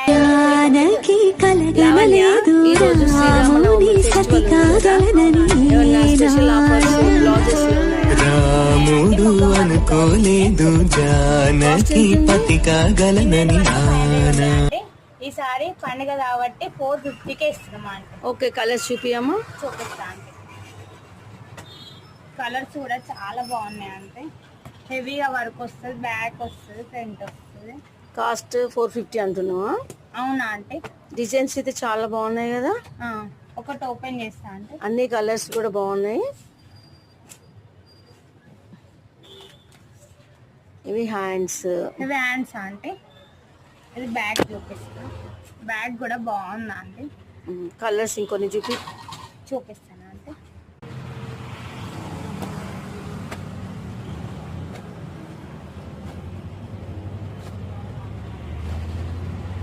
జానకి కలగనలేదు రాముని సతి కాగలనని రాముడు అనుకోలేదు జానకి పతి కాగలనని ఈసారి పండుగ కాబట్టి 450కే ఇస్తున్నాం అంటే. ఓకే, కలర్స్ చూపియమ్మా. చూపిస్తా అంటే కలర్స్ కూడా చాలా బాగున్నాయి. అంటే హెవీగా వర్క్ వస్తుంది, బ్యాక్ వస్తుంది, ఫ్రంట్ వస్తుంది. కాస్ట్ 450 అంటున్నావా? అవునా అంటే డిజైన్స్ అయితే చాలా బాగున్నాయి కదా. ఒకటి ఓపెన్ చేస్తా అంటే అన్ని కలర్స్ కూడా బాగున్నాయి. ఇవి హ్యాండ్స్ అంటే ఇది బ్యాగ్ చూపిస్తా. బ్యాగ్ కూడా బాగుందా అంటే కలర్స్ ఇంకొన్ని చూపిస్తా.